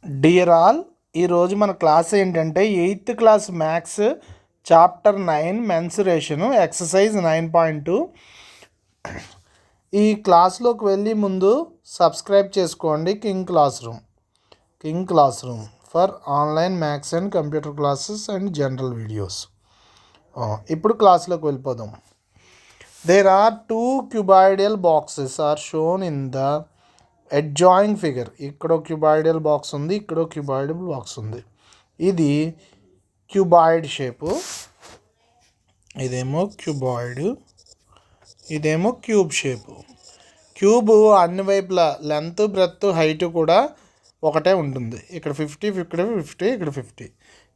Dear all, ఈరోజు మన class ఏంటంటే 8th class maths chapter 9 mensuration exercise 9.2. ఈ క్లాస్లోకి వెళ్ళి ముందు సబ్స్క్రైబ్ చేసుకోండి King classroom for online maths and computer classes and general videos. ఇప్పుడు క్లాస్లోకి వెళ్ళిపోదాం. There are 2 cuboidal boxes are shown in the adjoining figure. ఇక్కడ క్యూబాయిడల్ బాక్స్ ఉంది, ఇక్కడ క్యూబాయిడల్ బాక్స్ ఉంది. ఇది క్యూబాయిడ్ షేపు, ఇదేమో క్యూబాయిడ్, ఇదేమో క్యూబ్ షేపు. క్యూబ్ అన్ని వైపులా లెంత్ బ్రెత్ హైట్ కూడా ఒకటే ఉంటుంది. ఇక్కడ 50, ఇక్కడ 50, ఇక్కడ 50.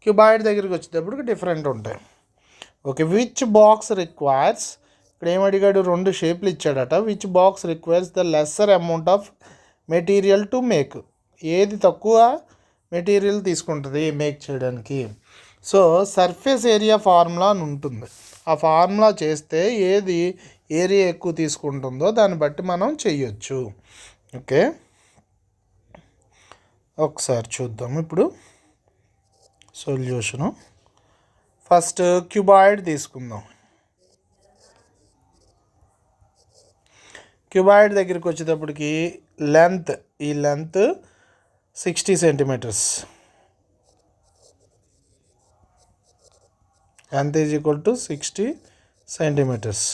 క్యూబాయిడ్ దగ్గరికి వచ్చేటప్పుడు డిఫరెంట్ ఉంటాయి. ఓకే, విచ్ బాక్స్ రిక్వైర్స్, ఇక్కడ ఏమడిగాడు, 2 షేప్లు ఇచ్చాడట. Which box requires the lesser amount of material to make, ఏది తక్కువ మెటీరియల్ తీసుకుంటుంది మేక్ చేయడానికి. సో సర్ఫేస్ ఏరియా ఫార్ములా అని ఉంటుంది. ఆ ఫార్ములా చేస్తే ఏది ఏరియా ఎక్కువ తీసుకుంటుందో దాన్ని బట్టి మనం చెయ్యొచ్చు. ఓకే, ఒకసారి చూద్దాం ఇప్పుడు సొల్యూషను. ఫస్ట్ క్యూబాయిడ్ తీసుకుందాం. క్యూబాయిడ్ దగ్గరికి వచ్చేటప్పటికి లెంత్, ఈ length 60 centimetres, length is equal to 60 centimetres.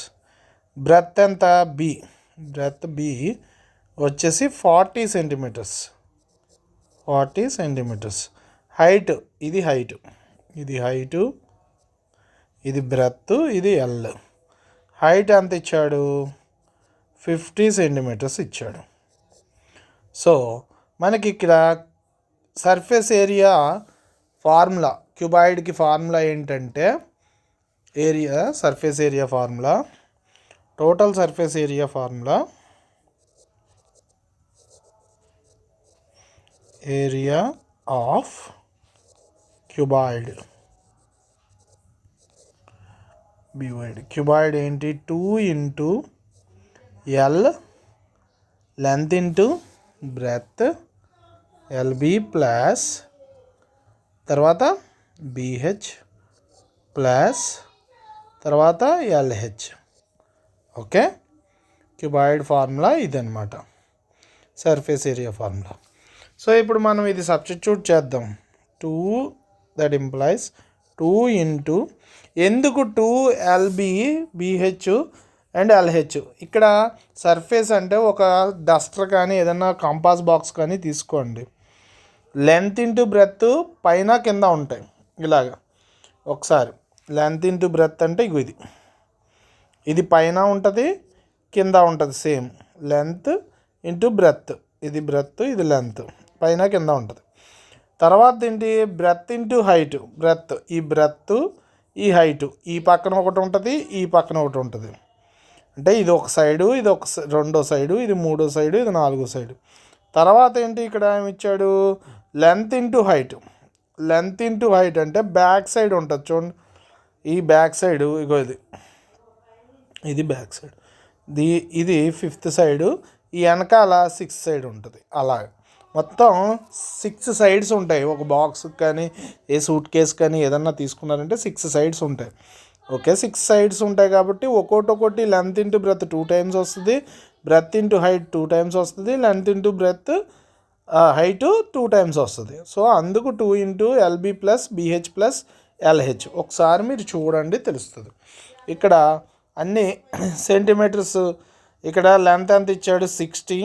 Breadth ఎంత, బ్రెత్ బి వచ్చేసి 40 సెంటీమీటర్స్, 40 సెంటీమీటర్స్. హైట్, ఇది హైట్, ఇది బ్రెత్, ఇది ఎల్. హైట్ ఎంత ఇచ్చాడు, 50 సెంటీమీటర్స్ ఇచ్చాడు. సో మనకి ఇక్కడ సర్ఫేస్ ఏరియా ఫార్ములా, క్యూబాయిడ్కి ఫార్ములా ఏంటంటే surface area formula, total surface area formula, area of cuboid. Cuboid ఏంటి, 2 into L, length into breath, LB plus తర్వాత బిహెచ్ ప్లస్ తర్వాత ఎల్హెచ్. ఓకే, క్యూబాయిడ్ ఫార్ములా ఇదన్నమాట, సర్ఫేస్ ఏరియా ఫార్ములా. సో ఇప్పుడు మనం ఇది substitute చేద్దాం. 2 దట్ ఇంప్లైస్ 2 ఇంటూ, ఎందుకు 2 LB BH and LH. ఇక్కడ సర్ఫేస్ అంటే ఒక డస్టర్ కానీ ఏదైనా కంపాస్ బాక్స్ కానీ తీసుకోండి. లెంత్ ఇంటూ బ్రెత్ పైన కింద ఉంటాయి ఇలాగా. ఒకసారి లెంత్ ఇంటూ బ్రెత్ అంటే ఇది పైన ఉంటుంది, కింద ఉంటుంది. సేమ్ లెంత్ ఇంటూ బ్రెత్, ఇది బ్రెత్, ఇది లెంత్, పైన కింద ఉంటుంది. తర్వాత ఏంటి, బ్రెత్ ఇంటూ హైట్. ఈ బ్రెత్, ఈ హైటు, ఈ పక్కన ఒకటి ఉంటుంది, ఈ పక్కన ఒకటి ఉంటుంది. అంటే ఇది ఒక సైడు, ఇది ఒక రెండో సైడు, ఇది మూడో సైడు, ఇది నాలుగో సైడు. తర్వాత ఏంటి, ఇక్కడ ఏమి ఇచ్చాడు, length into height. Length into height అంటే బ్యాక్ సైడ్ ఉంటుంది చూడండి, ఈ బ్యాక్ సైడు, ఇది బ్యాక్ సైడ్, ఇది 5th సైడు, ఈ వెనకాల 6th సైడ్ ఉంటుంది. అలా మొత్తం 6 సైడ్స్ ఉంటాయి. ఒక బాక్స్ కానీ ఏ సూట్ కేస్ కానీ ఏదన్నా తీసుకున్నారంటే 6 సైడ్స్ ఉంటాయి. ఓకే, 6 సైడ్స్ ఉంటాయి కాబట్టి ఒక్కొక్కటి లెంత్ ఇంటూ బ్రెత్ 2 టైమ్స్ వస్తుంది, బ్రెత్ ఇంటూ హైట్ 2 టైమ్స్ వస్తుంది, length into breadth height 2 times వస్తుంది. సో అందుకు 2 into L B plus B H plus L H. ఒకసారి మీరు చూడండి తెలుస్తుంది. ఇక్కడ అన్ని సెంటీమీటర్స్, ఇక్కడ లెంత్ ఎంత ఇచ్చాడు, 60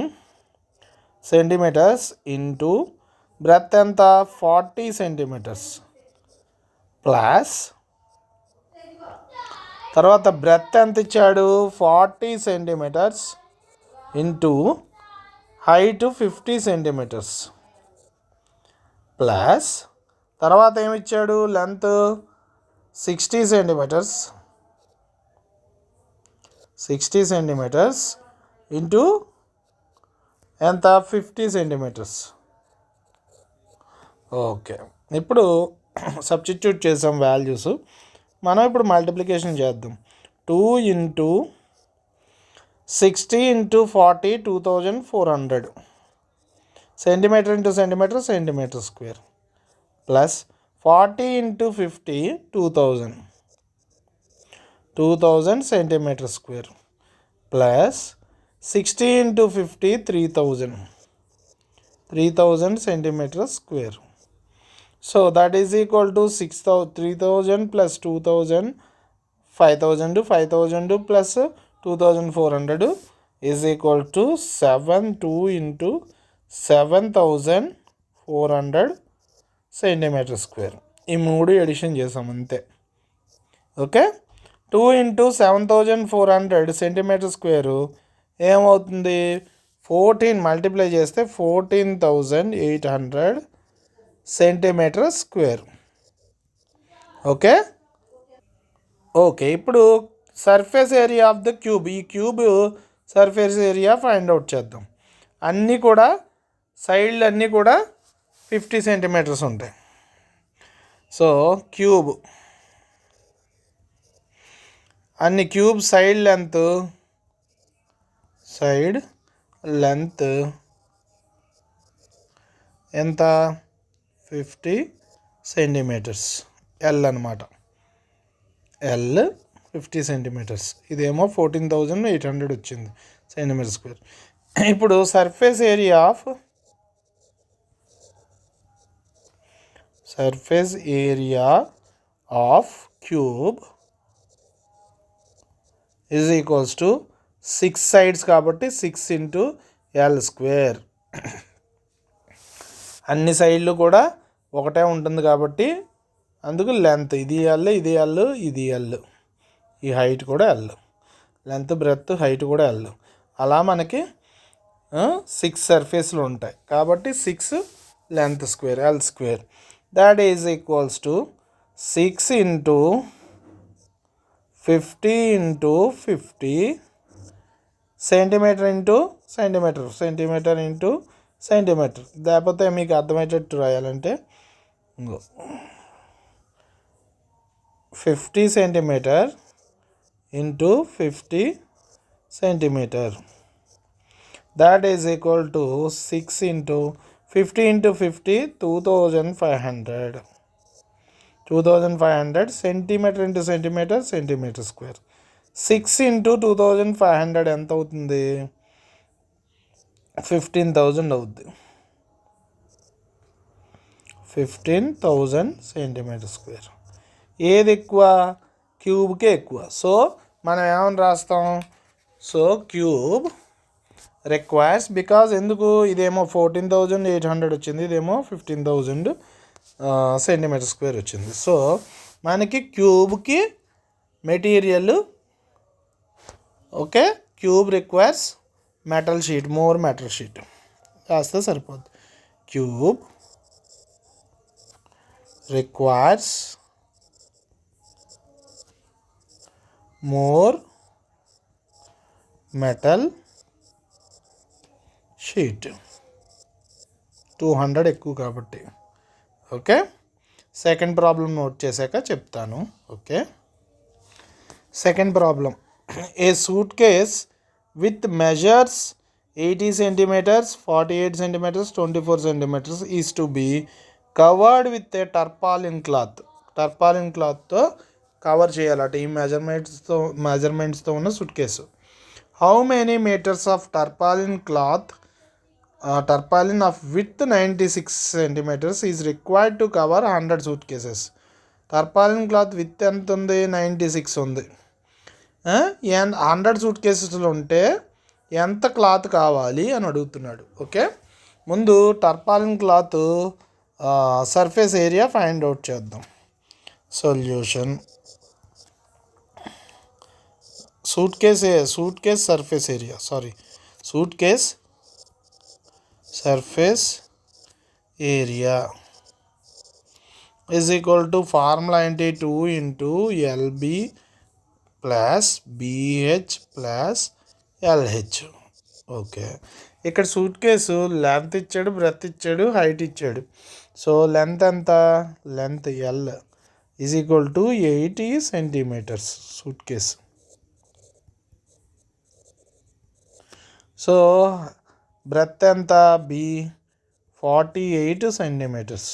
సెంటీమీటర్స్ ఇంటూ బ్రెత్ ఎంత 40 సెంటీమీటర్స్ ప్లస్ తర్వాత బ్రెత్ ఎంత ఇచ్చాడు, 40 centimetres into height 50 centimetres plus తర్వాత ఏమిచ్చాడు, లెంత్ 60 సెంటీమీటర్స్ ఇంటూ ఎంత 50 సెంటీమీటర్స్. ఓకే, ఇప్పుడు సబ్స్టిట్యూట్ చేసాం వాల్యూస్. మనం ఇప్పుడు మల్టిప్లికేషన్ చేద్దాం. 2 into 60 into 40 2400 centimetre into centimetre centimetre square plus 40 into 50 2000 centimetre square plus 60 into 50 3000 centimetre square. So that is equal to 3000 plus 2000 5000 plus 2400 is equal to 2 into 7400 centimetre square. ఈ మూడు edition చేసాం అంతే. Okay, 2 into 7400 centimetre square ఏమవుతుంది, 14 multiply చేస్తే 14800 centimetre square. Okay okay ఇప్పుడు surface area of the cube, ఈ cube surface area find out చేద్దాం. అన్నీ కూడా సైడ్లు అన్నీ కూడా 50 సెంటీమీటర్స్ ఉంటాయి. సో క్యూబ్ అన్ని క్యూబ్ సైడ్ లెంత్ ఎంత, 50 సెంటీమీటర్స్, ఎల్ అనమాట. ఎల్ 50 సెంటీమీటర్స్, ఇదేమో 14800 వచ్చింది సెంటీమీటర్ స్క్వేర్. ఇప్పుడు surface area of cube is equals to 6 sides కాబట్టి 6 ఇంటూ ఎల్ స్క్వేర్. అన్ని సైడ్లు కూడా ఒకటే ఉంటుంది కాబట్టి అందుకు లెంత్ ఇది ఎల్, ఇది ఎల్, ఇది ఎల్, ఈ హైట్ కూడా ఎల్, లెంత్ బ్రెత్ హైట్ కూడా ఎల్. అలా మనకి 6 సర్ఫేస్లు ఉంటాయి కాబట్టి 6 length square L square. That is equals to 6 into 50 into 50 centimetre into centimetre into centimetre. లేకపోతే మీకు అర్థమయ్యేటట్టు రాయాలంటే 50 centimetre into 50 centimetre. That is equal to 6 into 50 into 50 2500 centimetre into centimetre square. 6 into 2500 ఎంత అవుతుంది, 15000 అవుద్ది. 15000 సెంటీమీటర్ స్క్వేర్. ఏది ఎక్కువ, క్యూబ్కే ఎక్కువ. సో మనం ఏమని రాస్తాం, సో క్యూబ్ రిక్వైర్స్, బికాజ్ ఎందుకు, ఇదేమో 14800 వచ్చింది, ఇదేమో 15000 సెంటీమీటర్ స్క్వేర్ వచ్చింది. సో మనకి క్యూబ్కి material, okay, cube requires more metal sheet రాస్తే సరిపోద్ది. Cube requires more metal sheet, 200 ఎక్కువ కాబట్టి. ఓకే, సెకండ్ ప్రాబ్లం నోట్ చేశాక చెప్తాను. Okay, second problem, a suitcase with measures 80 centimetres 48 centimetres 24 centimetres is to be covered with a tarpaulin క్లాత్తో cover చేయాలట ఈ మెజర్మెంట్స్తో ఉన్న suitcase. How many metres of tarpaulin of with 96 centimetres is required to cover 100 suit cases. టర్పాలిన్ cloth with ఎంత ఉంది, 96 ఉంది. 100 suit కేసెస్లో ఉంటే ఎంత క్లాత్ కావాలి అని అడుగుతున్నాడు. ఓకే, ముందు tarpaulin cloth surface area find out చేద్దాం. Solution, suitcase surface area is equal to formula ఏంటి, 2 into L B plus B H plus L H. Okay, ఇక్కడ సూట్ కేసు లెంత్ ఇచ్చాడు, బ్రెత్ ఇచ్చాడు, హైట్ ఇచ్చాడు. సో లెంత్ ఎంత, length L is equal to 80 centimetres suitcase. So breadth ఎంత, B, 48 centimetres.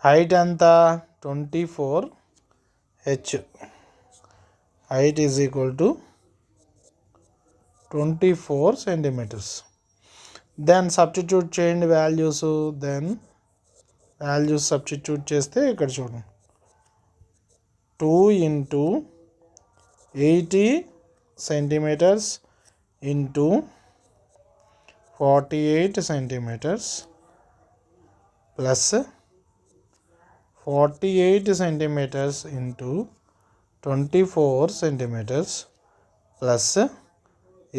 Height ఎంత 24 H. Height is equal to 24 centimetres. Then substitute చేయండి values. Values substitute చేస్తే ఇక్కడ చూడండి 2 into 80 centimetres into 48 centimetres plus 48 centimetres into 24 centimetres plus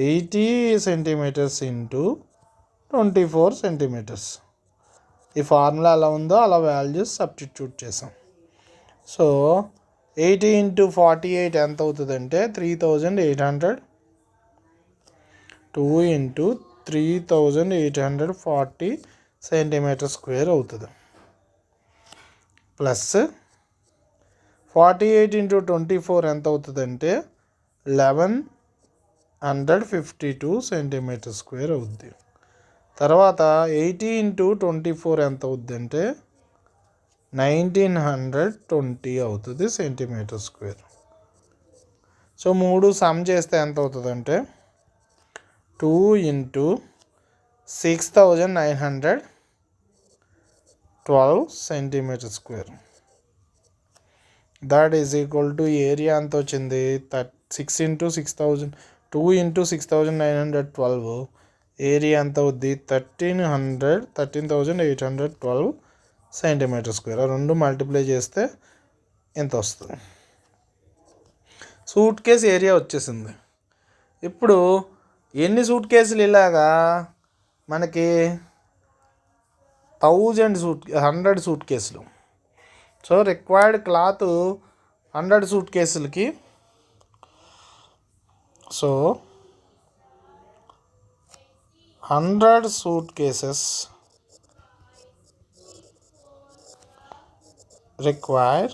80 centimetres into 24 centimetres. ఈ formula ఎలా ఉందో అలా వాల్యూస్ సబ్స్టిట్యూట్ చేసాం. సో 80 ఇంటూ 48 ఎంత అవుతుందంటే 3800. 2 ఇంటూ 3840 సెంటీమీటర్ స్క్వేర్ అవుతుంది. ప్లస్ 48 ఇంటూ 24 ఎంత అవుతుందంటే 1152 సెంటీమీటర్ స్క్వేర్ అవుద్ది. తర్వాత 80 ఇంటూ 24 ఎంత అవుద్దంటే 1920 అవుతుంది సెంటీమీటర్ స్క్వేర్. సో 3 సమ్ చేస్తే ఎంత అవుతుందంటే 2 into 6912 centimetre square. That is equal to area ఎంత వచ్చింది 6 ఇంటూ 6000 2 ఇంటూ 6912 ఏరియా ఎంత అవుద్ది 13,812 సెంటీమీటర్ స్క్వేర్. ఆ రెండు మల్టిప్లై చేస్తే ఎంత వస్తుంది. సూట్ కేస్ ఏరియా వచ్చేసింది. ఇప్పుడు ఎన్ని సూట్ కేసులు ఇలాగా మనకి 100 సూట్ కేసులు. సో రిక్వైర్డ్ క్లాత్ 100 సూట్ కేసులకి. So 100 suitcases require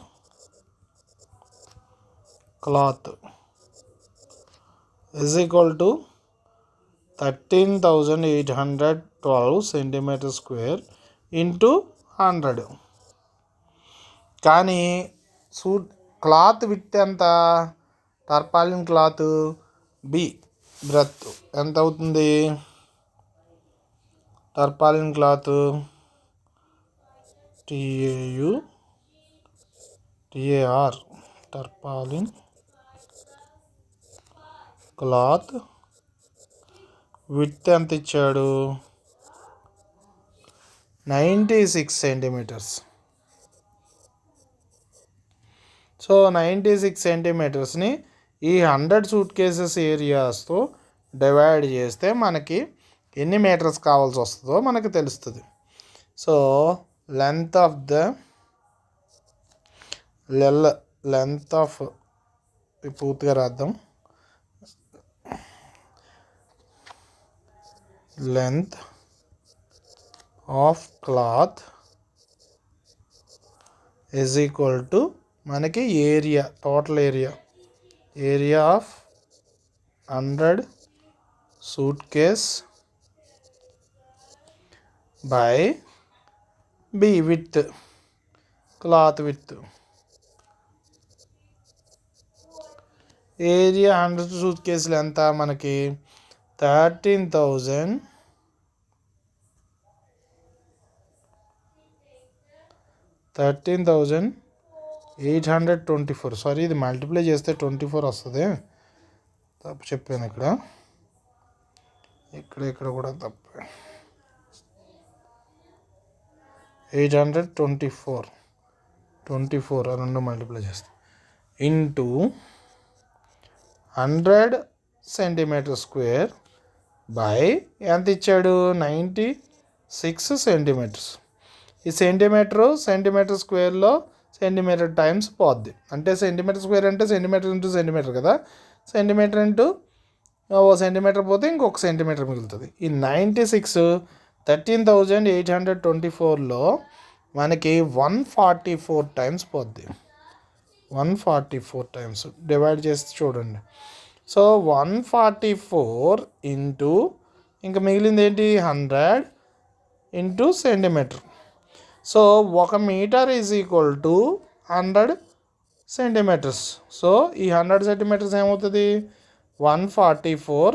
cloth is equal to 13,812 centimetre square into 100. కానీ క్లాత్ విత్ ఎంత టర్పాలిన్ క్లాత్ బి బ్రెత్ ఎంత అవుతుంది. టర్పాలిన్ క్లాత్ TAR టర్పాలిన్ క్లాత్ విత్ ఎంత ఇచ్చాడు 96 సెంటీమీటర్స్. సో 96 సెంటీమీటర్స్ని ఈ 100 సూట్ కేసెస్ ఏరియాస్తో డివైడ్ చేస్తే మనకి ఎన్ని మీటర్స్ కావాల్సి వస్తుందో మనకు తెలుస్తుంది. సో లెంత్ ఆఫ్ పూర్తిగా రాద్దాం. Length of cloth is equal to మనకి area, total area of 100 suitcase by B with cloth with. Area 100 సూట్ కేసులు ఎంత మనకి 13,824. సారీ, ఇది మల్టిప్లై చేస్తే 24 వస్తుంది. తప్పు చెప్పాను ఇక్కడ కూడా తప్పు. 824 ఆ రెండు మల్టిప్లై చేస్తే ఇంటూ 100 సెంటీమీటర్ స్క్వేర్ బై ఎంత ఇచ్చాడు 96 సెంటీమీటర్స్. ఈ సెంటీమీటర్ స్క్వేర్లో సెంటీమీటర్ టైమ్స్ పోద్ది. అంటే సెంటీమీటర్ స్క్వేర్ అంటే సెంటీమీటర్ ఇంటూ సెంటీమీటర్ కదా. సెంటీమీటర్ ఇంటూ ఓ సెంటీమీటర్ పోతే ఇంకొక సెంటీమీటర్ మిగులుతుంది. ఈ 96 13,824లో మనకి 144 టైమ్స్ పోద్ది. 144 టైమ్స్ డివైడ్ చేసి చూడండి. సో 144 ఇంటూ ఇంకా మిగిలింది ఏంటి 100 into centimetre. So 1 metre is equal to 100 centimetres. So ఈ 100 సెంటీమీటర్స్ ఏమవుతుంది, 144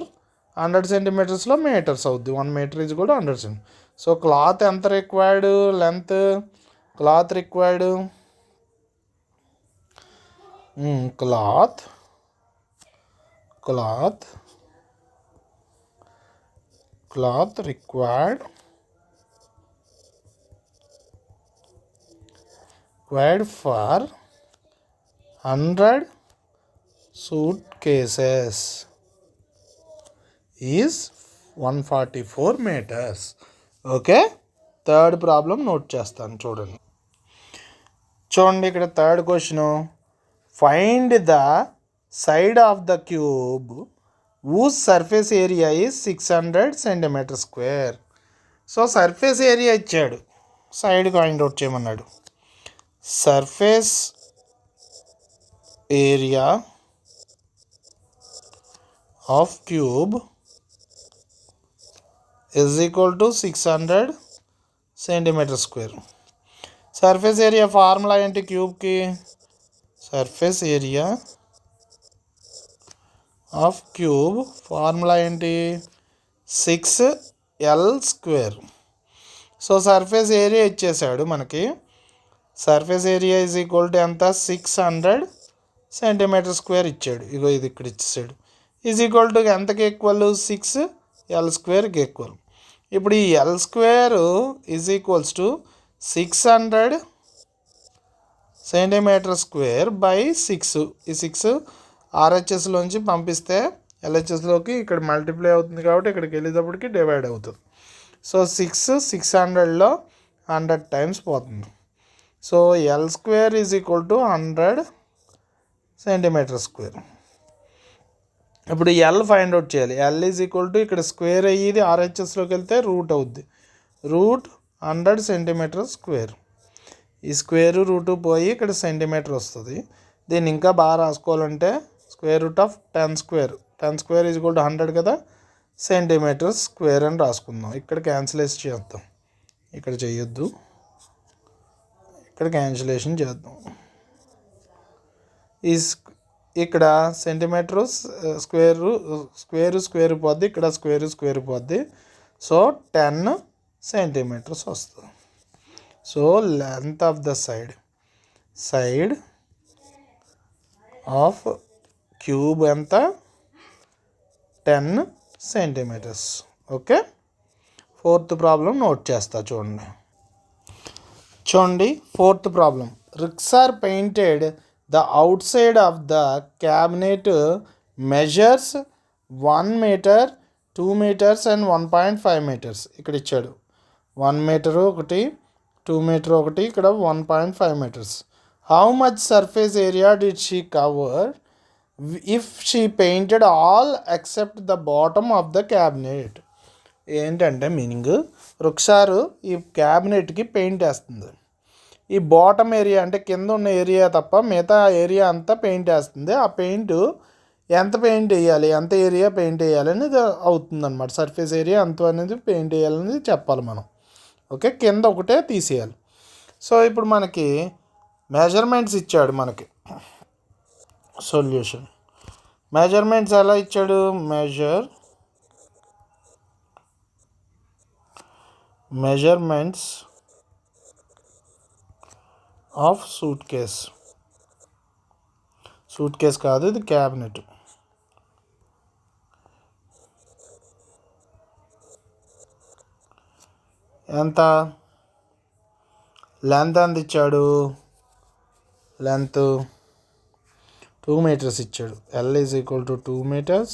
100 సెంటీమీటర్స్లో మీటర్స్ అవుద్ది. 1 మీటర్ ఈజ్ కూడా 100 సెంటీమీటర్. సో క్లాత్ ఎంత required, length cloth required, cloth required for 100 suitcases is 144 meters. Okay, third problem note చేస్తాను చూడండి. ఇక్కడ third question, find the side of the cube whose surface area is 600 centimetre square. So surface area ఇచ్చాడు, side find out చేయమన్నాడు. Surface area of cube is equal to 600 centimetre square. Surface area formula ఏంటి క్యూబ్కి, surface area of cube formula ఏంటి, 6L². So surface area ఇచ్చేసాడు మనకి, surface area is equal to ఎంత, 600 centimetre square ఇచ్చాడు. ఇగో ఇది ఇక్కడ ఇచ్చేసాడు. ఈజ్ ఈక్వల్ టు ఎంతకి ఈక్వల్, 6L² ఈక్వల్. ఇప్పుడు ఈ L² is equals to 600 centimetre square by 6. ఈ 6 RHSలోంచి పంపిస్తే LHSలోకి ఇక్కడ మల్టిప్లై అవుతుంది కాబట్టి ఇక్కడికి వెళ్ళేటప్పటికి డివైడ్ అవుతుంది. సో 600లో 100 టైమ్స్ పోతుంది. So L² is equal to 100 centimetre square. ఇప్పుడు ఎల్ ఫైండ్ అవుట్ చేయాలి. ఎల్ ఈజ్ ఈక్వల్ టు ఇక్కడ స్క్వేర్ అయ్యేది RHSలోకి వెళ్తే రూట్ అవుద్ది, రూట్ 100 సెంటీమీటర్ స్క్వేర్. ఈ స్క్వేర్ రూట్ పోయి ఇక్కడ సెంటీమీటర్ వస్తుంది. దీన్ని ఇంకా బాగా రాసుకోవాలంటే square root of 10² is equal to 100 కదా, సెంటీమీటర్ స్క్వేర్ అని రాసుకుందాం. ఇక్కడ క్యాన్సిలేషన్ చేద్దాం, ఇక్కడ చేయొద్దు, ఇక్కడ క్యాన్సిలేషన్ చేద్దాం. ఈ ఇక్కడ సెంటీమీటర్ స్క్వేర్ పోద్ది, ఇక్కడ స్క్వేర్ పోద్ది. సో 10 సెంటీమీటర్స్ వస్తుంది. So length of the side of cube ఎంత, 10 centimetres. Okay, fourth problem note చేస్తా చూడండి. Fourth problem, bricks are painted. The outside of the cabinet measures 1 meter, 2 meters and 1.5 meters. ఇక్కడ ఇచ్చాడు 1 meter ఒకటి, 2 meter ఒకటి, ఇక్కడ 1.5 meters. How much surface area did she cover if she painted all except the bottom of the cabinet? ఏంటంటే meaning, రుక్సారు ఈ క్యాబినెట్కి paint వేస్తుంది. ఈ bottom area అంటే కింద ఉన్న ఏరియా తప్ప మిగతా ఏరియా అంతా పెయింట్ వేస్తుంది. ఆ పెయింట్ ఎంత పెయింట్ వేయాలి, ఎంత ఏరియా పెయింట్ వేయాలి అనేది అవుతుంది అనమాట. సర్ఫేస్ ఏరియా ఎంత అనేది పెయింట్ వేయాలనేది చెప్పాలి మనం. ఓకే, కింద ఒకటే తీసేయాలి. సో ఇప్పుడు మనకి మెజర్మెంట్స్ ఇచ్చాడు మనకి. సొల్యూషన్ మెజర్మెంట్స్ ఎలా ఇచ్చాడు, మెజర్మెంట్స్ ఆఫ్ సూట్ కేస్ కాదు, ఇది క్యాబినెట్. ఎంత లెంత్ ఎంత ఇచ్చాడు, లెంత్ 2 meters ఇచ్చాడు. L is equal to 2 meters.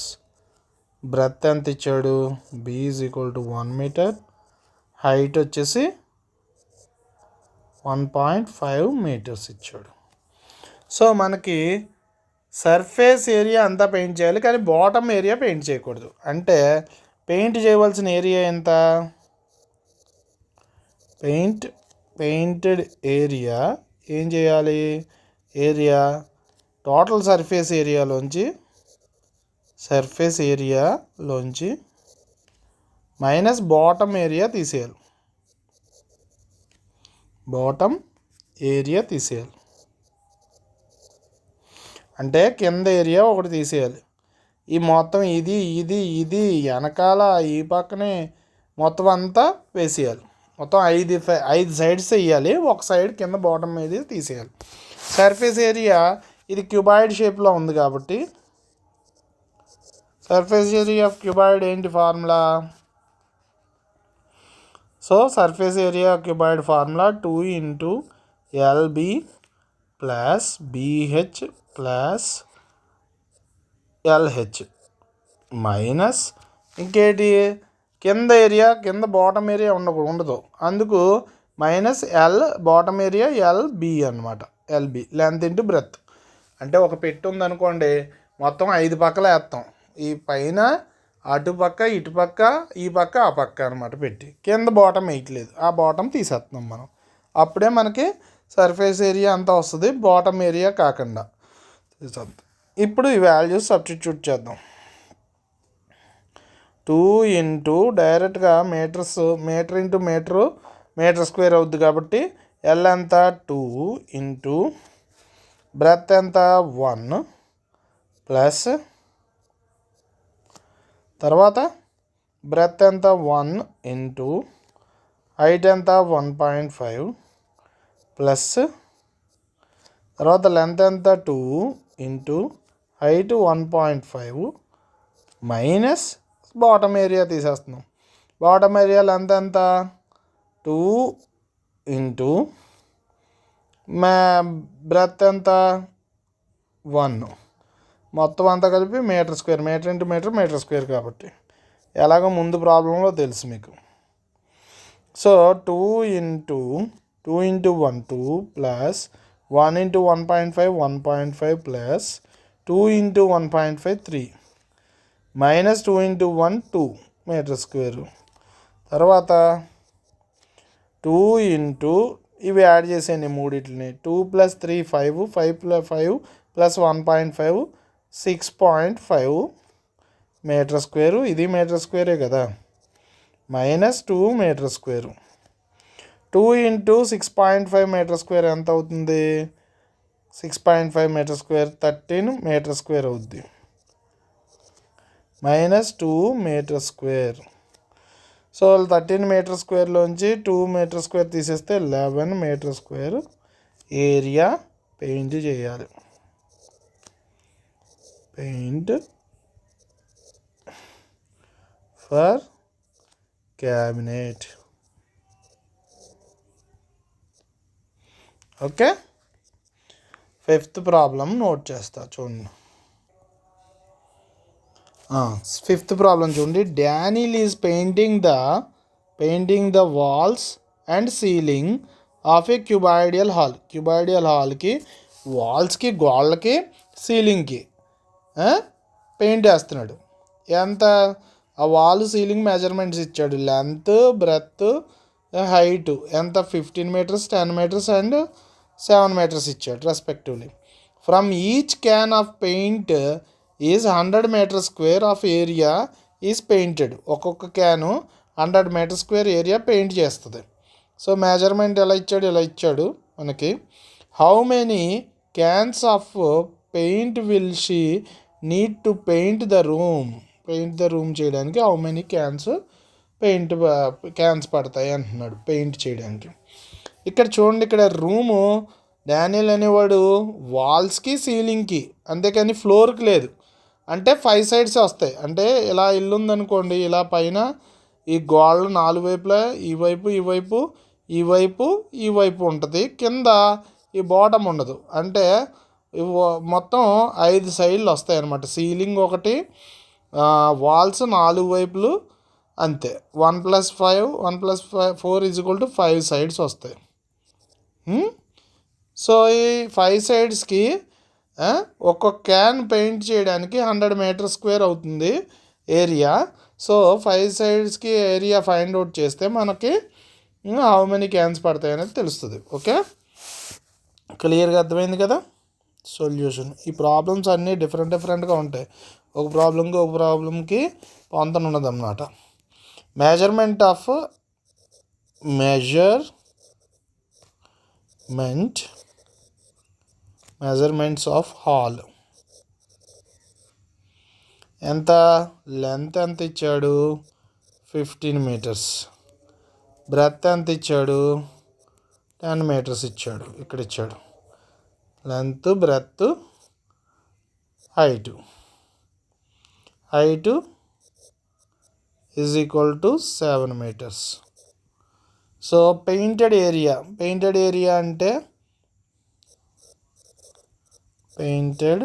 Breadth ఎంత ఇచ్చాడు, B is equal to 1 meter. Height వచ్చేసి 1.5 meters ఇచ్చాడు. సో మనకి సర్ఫేస్ ఏరియా అంతా పెయింట్ చేయాలి, కానీ బాటమ్ ఏరియా పెయింట్ చేయకూడదు. అంటే పెయింట్ చేయవలసిన ఏరియా ఎంత, పెయింటెడ్ ఏరియా ఏం చేయాలి, ఏరియా టోటల్ సర్ఫేస్ ఏరియాలోంచి మైనస్ బాటమ్ ఏరియా తీసేయాలి. బాటమ్ ఏరియా తీసేయాలి. అంటే కింద ఏరియా ఒకటి తీసేయాలి. ఈ మొత్తం ఇది ఇది ఇది వెనకాల ఈ పక్కనే మొత్తం అంతా వేసేయాలి. మొత్తం ఐదు సైడ్స్ వేయాలి. ఒక సైడ్ కింద బాటమ్ మీద తీసేయాలి. సర్ఫేస్ ఏరియా ఇది క్యూబాయిడ్ షేప్లో ఉంది కాబట్టి సర్ఫేస్ ఏరియా ఆఫ్ క్యూబాయిడ్ ఏంటి formula? So surface area cuboid formula 2 into L B plus B H plus L H minus ఇంకేంటి కింద ఏరియా కింద బాటమ్ ఏరియా ఉండదు, అందుకు minus L bottom area L B అనమాట. L B length into breadth. అంటే ఒక పెట్టు ఉందనుకోండి, మొత్తం 5 పక్కల వేస్తాం. ఈ పైన అటుపక్క ఇటుపక్క ఈ పక్క ఆ పక్క అనమాట పెట్టి, కింద బాటమ్ వేయట్లేదు, ఆ బాటమ్ తీసేస్తున్నాం మనం. అప్పుడే మనకి సర్ఫేస్ ఏరియా అంతా వస్తుంది, బాటమ్ ఏరియా కాకుండా. ఇప్పుడు ఈ వాల్యూస్ సబ్స్టిట్యూట్ చేద్దాం. 2 ఇంటూ డైరెక్ట్గా మీటర్ ఇంటూ మీటర్ స్క్వేర్ అవుద్ది కాబట్టి ఎల్ ఎంత 2 ఇంటూ బ్రెత్ ఎంత 1 ప్లస్ తర్వాత బ్రెత్ ఎంత 1 ఇంటూ హైట్ ఎంత 1.5 ప్లస్ తర్వాత లెంత్ ఎంత 2 into height 1.5 minus bottom area తీసేస్తున్నాం. బాటమ్ ఏరియా లెంత్ ఎంత 2 ఇంటూ బ్రెత్ ఎంత 1, మొత్తం అంతా కలిపి metre square. Metre into metre square కాబట్టి ఎలాగో ముందు ప్రాబ్లంలో తెలుసు మీకు. So 2 into 1 2 plus 1 into 1.5 1.5 plus 2 into 1.5 3 minus 2 into 1 2 metre square. తర్వాత 2 ఇంటూ ఇవి యాడ్ చేసేయండి మూడిట్లని. 2 ప్లస్ 3 5 5 ప్లస్ 1.5 6.5 మీటర్ స్క్వేరు. ఇది మీటర్ స్క్వేరే కదా, minus 2 metre square. 2 into 6.5 metre square ఎంత అవుతుంది? 6.5 మీటర్ స్క్వేర్ 13 మీటర్ స్క్వేర్ అవుద్ది, minus 2 metre square. So 13 metre స్క్వేర్లోంచి 2 మీటర్ స్క్వేర్ తీసేస్తే 11 మీటర్ స్క్వేర్ ఏరియా పెయింట్ చేయాలి. Paint for cabinet. Okay, 5th problem note చేస్తా చూడండి. 5th ప్రాబ్లం చూడండి. Daniel is painting the walls and ceiling of a cuboidal hall. Cuboidal హాల్కి వాల్స్కి గోళ్ళకి సీలింగ్కి paint వేస్తున్నాడు. ఎంత ఆ వాల్ సీలింగ్ మెజర్మెంట్స్ ఇచ్చాడు. లెంత్ బ్రెత్ హైట్ ఎంత 15 మీటర్స్ 10 మీటర్స్ అండ్ 7 మీటర్స్ ఇచ్చాడు respectively. From each can of paint is 100 metre square of area is painted. ఒక్కొక్క can 100 metre square area paint చేస్తుంది. సో మెజర్మెంట్ ఎలా ఇచ్చాడు? ఇలా ఇచ్చాడు మనకి. How many cans of paint will she need to paint the room చేయడానికి how many cans పడతాయి అంటున్నాడు పెయింట్ చేయడానికి. ఇక్కడ చూడండి, ఇక్కడ రూము డానియల్ అనేవాడు వాల్స్కి సీలింగ్కి, అంతేకాని ఫ్లోర్కి లేదు. అంటే 5 సైడ్స్ వస్తాయి. అంటే ఇలా ఇల్లు ఉందనుకోండి, ఇలా పైన ఈ గోడలు 4 వైపులా ఈ వైపు ఉంటుంది, కింద ఈ బాటమ్ ఉండదు. అంటే మొత్తం 5 సైడ్లు వస్తాయి అన్నమాట. సీలింగ్ ఒకటి, వాల్స్ 4 వైపులు అంతే. 1+5 4 = 5 సైడ్స్ వస్తాయి. సో ఈ 5 సైడ్స్కి ఒక్కొక్క క్యాన్ పెయింట్ చేయడానికి 100 మీటర్ స్క్వేర్ అవుతుంది ఏరియా. సో 5 సైడ్స్కి ఏరియా ఫైండ్ అవుట్ చేస్తే మనకి హౌ మెనీ క్యాన్స్ పడతాయి అనేది తెలుస్తుంది. ఓకే, క్లియర్గా అర్థమైంది కదా సొల్యూషన్. ఈ ప్రాబ్లమ్స్ అన్నీ డిఫరెంట్గా ఉంటాయి. ఒక ప్రాబ్లంకి పొంతన ఉండదు అన్నమాట. మెజర్ మెజర్మెంట్స్ ఆఫ్ హాల్ ఎంత, లెంత్ ఎంత ఇచ్చాడు 15 మీటర్స్, బ్రెత్ ఎంత ఇచ్చాడు 10 మీటర్స్ ఇచ్చాడు. ఇక్కడ ఇచ్చాడు length, breadth, height is equal to 7 metres. So painted area అంటే painted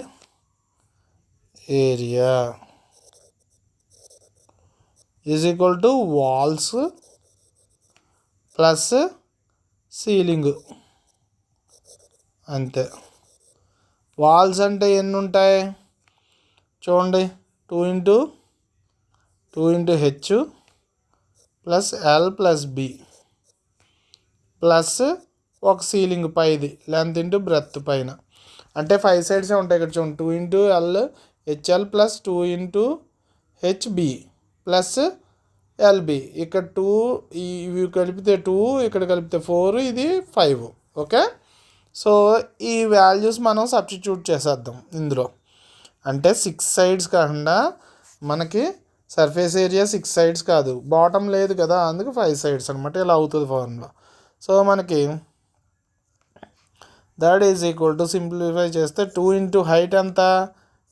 area is equal to walls plus ceiling, అంతే. వాల్స్ అంటే ఎన్ని ఉంటాయి చూడండి, 2 into H plus L plus B plus ఒక సీలింగ్ పైది లెంత్ ఇంటూ బ్రెత్ పైన, అంటే 5 సైడ్స్ ఉంటాయి ఇక్కడ చూడండి. 2 into L HL plus 2 into HB plus LB. ఇక్కడ 2 ఇవి కలిపితే 2, ఇక్కడ కలిపితే 4, ఇది 5. ఓకే, సో ఈ వాల్యూస్ మనం సబ్స్టిట్యూట్ చేసేద్దాం ఇందులో. అంటే 6 సైడ్స్ కాకుండా మనకి సర్ఫేస్ ఏరియా 6 సైడ్స్ కాదు, బాటమ్ లేదు కదా, అందుకు 5 సైడ్స్ అనమాట. ఇలా అవుతుంది ఫార్ములా. సో మనకి that is equal to, simplify చేస్తే 2 ఇంటూ హైట్ ఎంత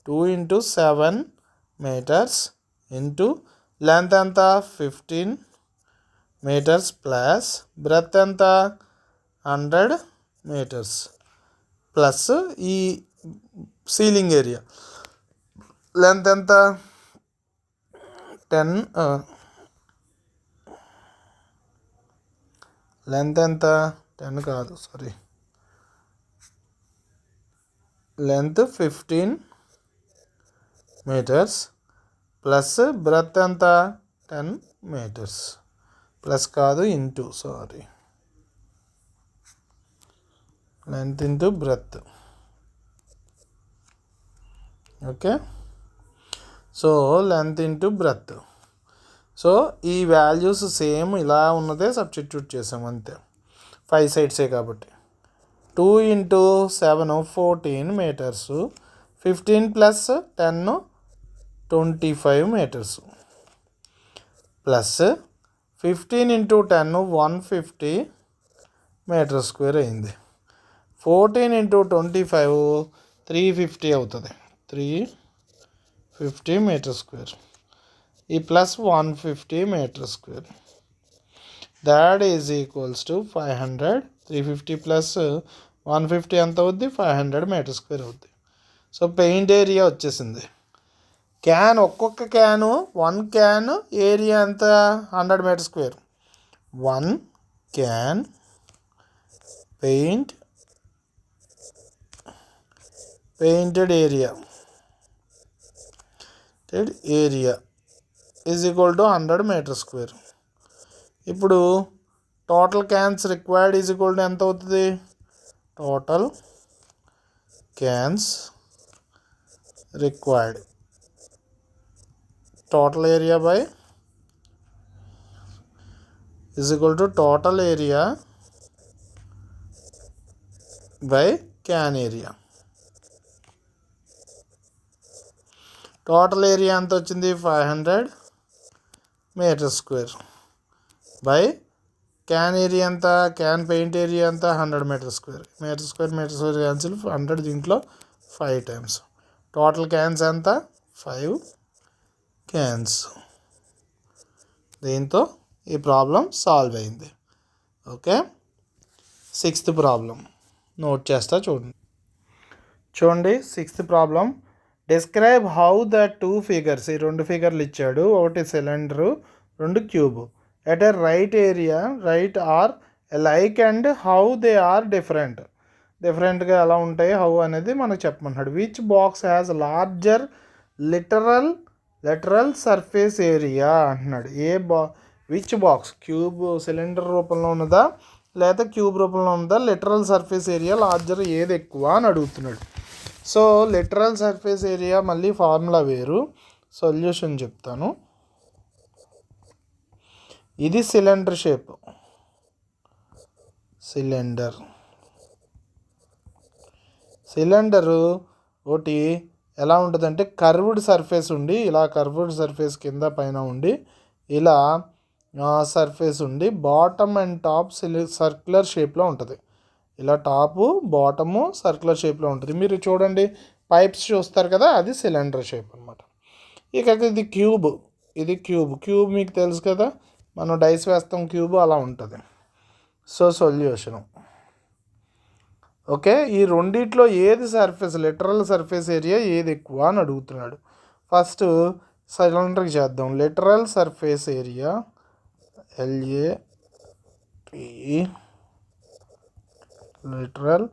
2 ఇంటూ 7 మీటర్స్ ఇంటూ లెంత్ ఎంత 15 మీటర్స్ ప్లస్ బ్రెత్ ఎంత 100 మీటర్స్ ప్లస్ ఈ సీలింగ్ ఏరియా లెంత్ ఎంత 10, లెంత్ ఎంత 10 కాదు sorry, length 15 metres plus breadth ఎంత 10 మీటర్స్ ప్లస్ కాదు into, sorry, length into breadth. Okay, so length into breadth. So ఈ values same ఇలా ఉన్నదే సబ్స్టిట్యూట్ చేసాం అంతే, 5 సైడ్సే కాబట్టి. 2 into 7 14 metres, 15 plus 10 25 metres plus 15 into 10 150 metre square అయింది. 14 ఇంటూ 25 350 అవుతుంది, 350 మీటర్ స్క్వేర్. ఈ plus 150 metre square, that is equals to 500. 350 plus 150 ఎంత అవుద్ది 500 మీటర్ స్క్వేర్ అవుద్ది. సో పెయింట్ ఏరియా వచ్చేసింది. క్యాన్, ఒక్కొక్క క్యాను 1 క్యాన్ ఏరియా ఎంత 100 metre square. 1 can painted area is equal to 100 metre square. ఇప్పుడు total cans required is equal to ఎంత అవుతుంది, total cans required total area by is equal to total area by can area. Total area ఎంత వచ్చింది 500 metre square by can area ఎంత, can paint area ఎంత 100 metre square. Metre square cancel, 100 దీంట్లో 5 times. Total cans ఎంత 5 cans. దీంతో ఈ problem solve అయింది. Okay, 6th problem note చేస్తా చూడండి. 6th problem, describe how the 2 figures, ఈ 2 ఫిగర్లు ఇచ్చాడు, ఒకటి cylinder 2 cube, at a right or like and how they are డిఫరెంట్గా ఎలా ఉంటాయి హౌ అనేది మనకు చెప్పమన్నాడు. Which box has larger literal surface area అంటున్నాడు. విచ్ బాక్స్, క్యూబ్ సిలిండర్ రూపంలో ఉన్నదా లేదా క్యూబ్ రూపంలో ఉన్నదా, లిటరల్ సర్ఫేస్ ఏరియా లార్జర్ ఏది ఎక్కువ అని అడుగుతున్నాడు. సో లిటరల్ సర్ఫేస్ ఏరియా మళ్ళీ ఫార్ములా వేరు, సొల్యూషన్ చెప్తాను. ఇది సిలిండర్ షేప్, సిలిండర్ సిలిండరు ఒకటి ఎలా ఉంటుందంటే కర్వ్డ్ సర్ఫేస్ ఉండి, ఇలా కర్వ్డ్ సర్ఫేస్ కింద పైన ఉండి, ఇలా సర్ఫేస్ ఉండి బాటమ్ అండ్ టాప్ సర్క్యులర్ షేప్లో ఉంటుంది. ఇలా టాపు బాటము సర్క్యులర్ షేప్లో ఉంటుంది. మీరు చూడండి పైప్స్ చూస్తారు కదా, అది సిలిండర్ షేప్ అనమాట. ఇక ఇది క్యూబ్, ఇది క్యూబ్ మీకు తెలుసు కదా, మనం డైస్ వేస్తాం క్యూబ్, అలా ఉంటుంది. So solution okay. ఈ రెండిట్లో ఏది సర్ఫేస్, లిటరల్ సర్ఫేస్ ఏరియా ఏది ఎక్కువ అని అడుగుతున్నాడు. ఫస్ట్ సిలిండర్కి చేద్దాం. Literal surface area LAT, literal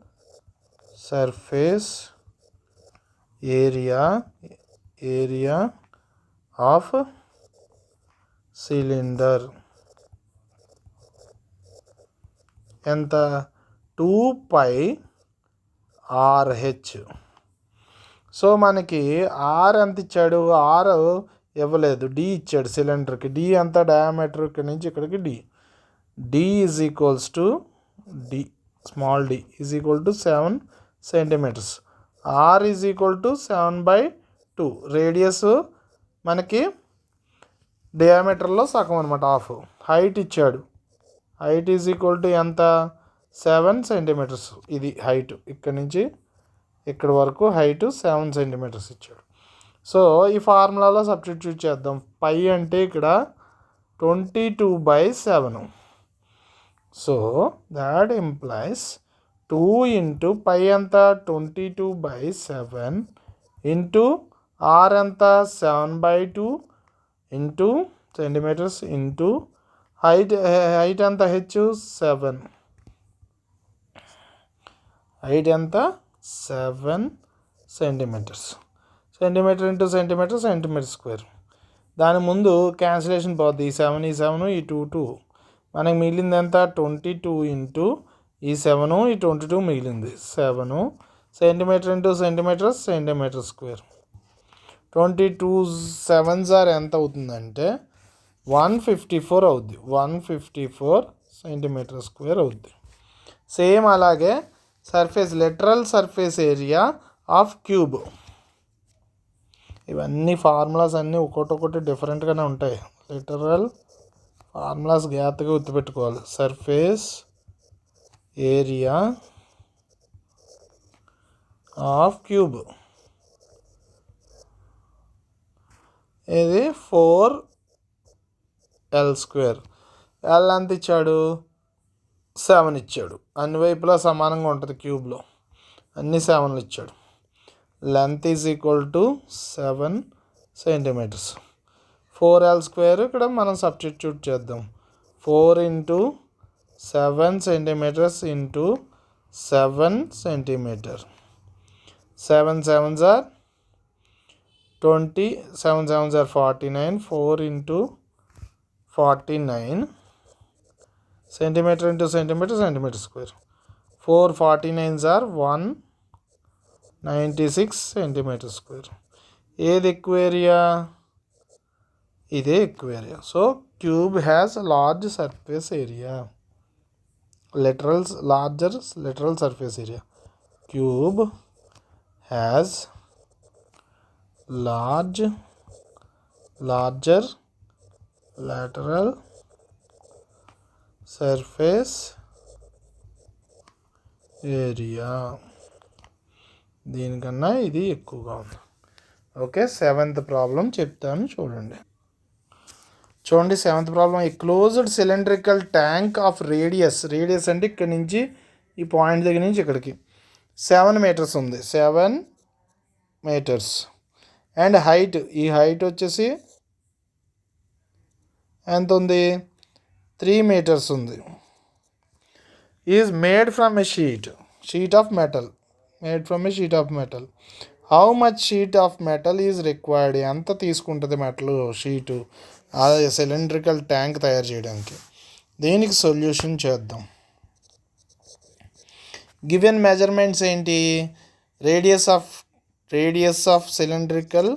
surface area of cylinder ఎంత? 2πRH. సో మనకి ఆర్ ఎంత ఇచ్చాడు? ఆర్ ఇవ్వలేదు, డి ఇచ్చాడు సిలిండర్కి. డి ఎంత? డయామీటర్ ఇక్కడి నుంచి ఇక్కడికి D is equals to D, small D is equal to 7 centimetres. R is equal to 7/2. Radius మనకి డయామీటర్లో సగం అనమాట, హాఫ్. హైట్ ఇచ్చాడు, హైట్ ఈజ్ ఈక్వల్ టు ఎంత? 7 సెంటీమీటర్స్. ఇది హైట్, ఇక్కడ నుంచి ఇక్కడ వరకు హైట్ 7 సెంటీమీటర్స్ ఇచ్చాడు. సో ఈ ఫార్ములాలో సబ్స్టిట్యూట్ చేద్దాం. పై అంటే ఇక్కడ 22/7. So that implies 2 into pi ఎంత? 22/7 ఇంటూ ఆర్ ఎంత? 7/2 ఇంటూ సెంటీమీటర్స్ ఇంటూ హైట్ ఎంత? H7. హైట్ ఎంత? 7 centimetres. Centimetre into centimetre square. దాని ముందు క్యాన్సిలేషన్ పోద్ది. ఈ 7 ఈ 2 మనకి మిగిలింది ఎంత? 22 ఇంటూ ఈ 7 ఈ 22 మిగిలింది 7 centimetre into centimetre square. 22 7s ఎంత అవుతుందంటే 154 అవుద్ది. 154 సెంటీమీటర్ స్క్వేర్ అవుద్ది. సేమ్ అలాగే surface, literal surface area of cube. ఇవన్నీ ఫార్ములాస్ అన్నీ ఒక్కొక్కటి డిఫరెంట్గానే ఉంటాయి. లిటరల్ ఫార్ములాస్ జాగ్రత్తగా గుర్తుపెట్టుకోవాలి. సర్ఫేస్ ఏరియా ఆఫ్ క్యూబ్ ఇది 4L². ఎల్ ఎంత ఇచ్చాడు? 7 ఇచ్చాడు. అన్ని వైపులా సమానంగా ఉంటుంది క్యూబ్లో, అన్ని 7లు ఇచ్చాడు. Length is equal to 7 centimetres. 4L² ఇక్కడ మనం సబ్స్టిట్యూట్ చేద్దాం. 4 into 7 centimetres into 7 centimetre. 7 7s are 20, 7 7s are 49. 4 into 49 centimetre into centimetre square. 4 49s are 196 centimetre square. ఏది ఎక్కువ ఏరియా? ఇదే ఎక్కువ area. So cube has large surface area, larger literal surface area. Cube has larger lateral surface area. దీనికన్నా ఇది ఎక్కువగా ఉంది. Okay, 7th problem చెప్తాను చూడండి. 7th problem. ఈ closed cylindrical tank of radius అంటే ఇక్కడ నుంచి ఈ పాయింట్ దగ్గర నుంచి ఇక్కడికి 7 మీటర్స్ ఉంది. 7 మీటర్స్. అండ్ హైట్, ఈ హైట్ వచ్చేసి ఎంత ఉంది? 3 మీటర్స్ ఉంది. Is made from a sheet of metal. How much sheet of metal is required? ఎంత తీసుకుంటుంది మెటల్ షీటు ఆ సిలిండ్రికల్ ట్యాంక్ తయారు చేయడానికి? దీనికి సొల్యూషన్ చేద్దాం. గివెన్ మెజర్మెంట్స్ ఏంటి? Radius of cylindrical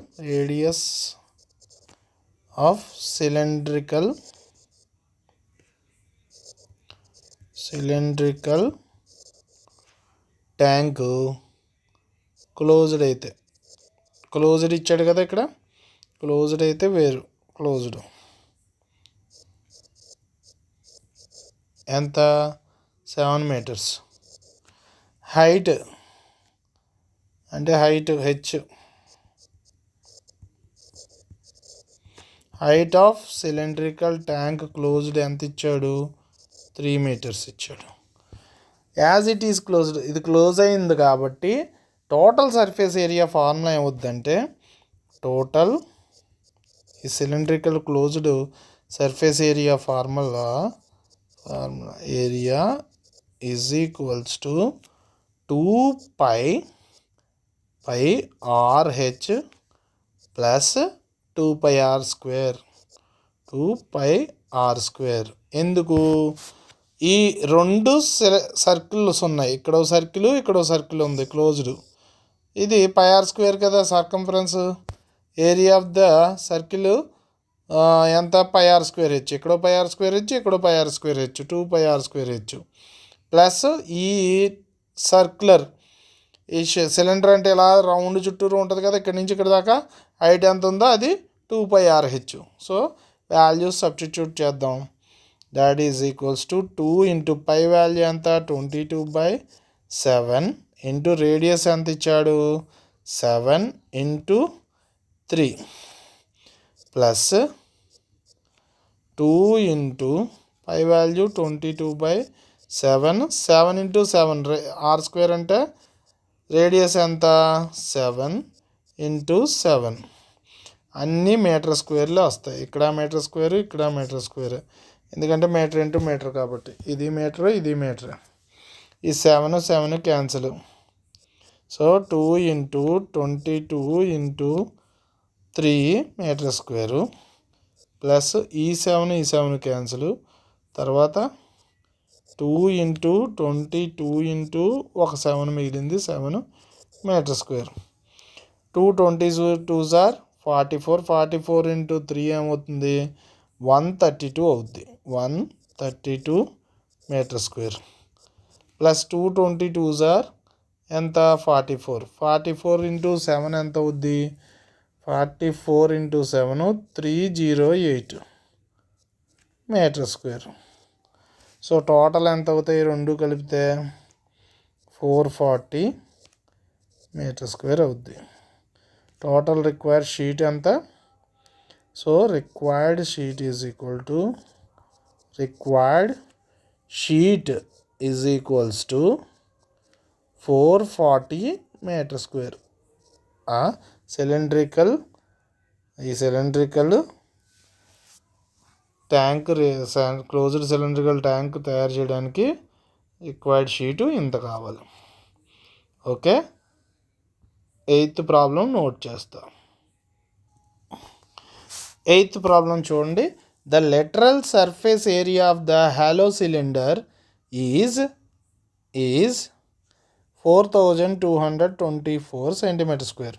tank closed అయితే, క్లోజ్డ్ ఇచ్చాడు కదా ఇక్కడ, క్లోజ్డ్ అయితే వేరు. క్లోజ్డ్ ఎంత? 7 మీటర్స్. హైట్ అంటే height of cylindrical tank closed ఎంత ఇచ్చాడు? 3 మీటర్స్ ఇచ్చాడు. యాజ్ ఇట్ ఈస్ క్లోజ్డ్, ఇది క్లోజ్ అయింది కాబట్టి టోటల్ సర్ఫేస్ ఏరియా ఫార్ములా ఏమవుద్దంటే, టోటల్ ఈ cylindrical closed surface area formula area is equals to 2πr/h plus 2πr². 2πr². ఎందుకు? ఈ రెండు సర్కిల్స్ ఉన్నాయి, ఇక్కడ సర్కిల్ ఇక్కడ సర్కిల్ ఉంది క్లోజ్డ్. ఇది πr² కదా circumference. Area of the circle ఎంత? πr²h. ఇక్కడ πr²h, ఇక్కడ πr²h, 2πr²h ప్లస్ ఈ సర్క్యులర్, ఈ సిలిండర్ అంటే ఇలా రౌండ్ చుట్టూరు ఉంటుంది కదా, ఇక్కడ నుంచి ఇక్కడ దాకా హైట్ ఎంత ఉందో అది 2πr/h. సో వాల్యూస్ సబ్స్టిట్యూట్ చేద్దాం. That is equals to 2 into pi value ఎంత? 22/7 ఇంటూ రేడియస్ ఎంత ఇచ్చాడు? 7 into 3 plus 2 into pi value 22/7, 7 into 7 r² అంటే రేడియస్ ఎంత? 7 ఇంటూ 7. అన్నీ మీటర్ స్క్వేర్లో వస్తాయి. ఇక్కడ మీటర్ స్క్వేర్, ఇక్కడ మీటర్ స్క్వేర్, ఎందుకంటే మీటర్ ఇంటూ మీటర్ కాబట్టి. ఇది మీటర్, ఇది మీటర్. ఈ 7 cancel. So 2 into 22 into 3 metre square plus ఈ 7 క్యాన్సిల్. తర్వాత 2 ఇంటూ 22 ఇంటూ ఒక 7 మిగిలింది, 7 metre square. 2 22s are 44. 44 into 3 ఏమవుతుంది? 132 అవుద్ది. 132 metre square plus 2 22s are ఎంత? 44. 44 ఇంటూ 7 ఎంత అవుద్ది? 44 into 7 308 metre square. So total ఎంత అవుతాయి రెండు కలిపితే? 440 మీటర్ స్క్వేర్ అవుద్ది. టోటల్ రిక్వైర్డ్ షీట్ ఎంత? So required sheet is equals to 440 metre square. ఈ cylindrical tank, closed cylindrical tank తయారు చేయడానికి రిక్వైర్డ్ షీటు ఇంత కావాలి. ఓకే, 8th ప్రాబ్లం నోట్ చేస్తా. 8th ప్రాబ్లం చూడండి. The lateral surface area of the hollow cylinder is 4224 centimeter square.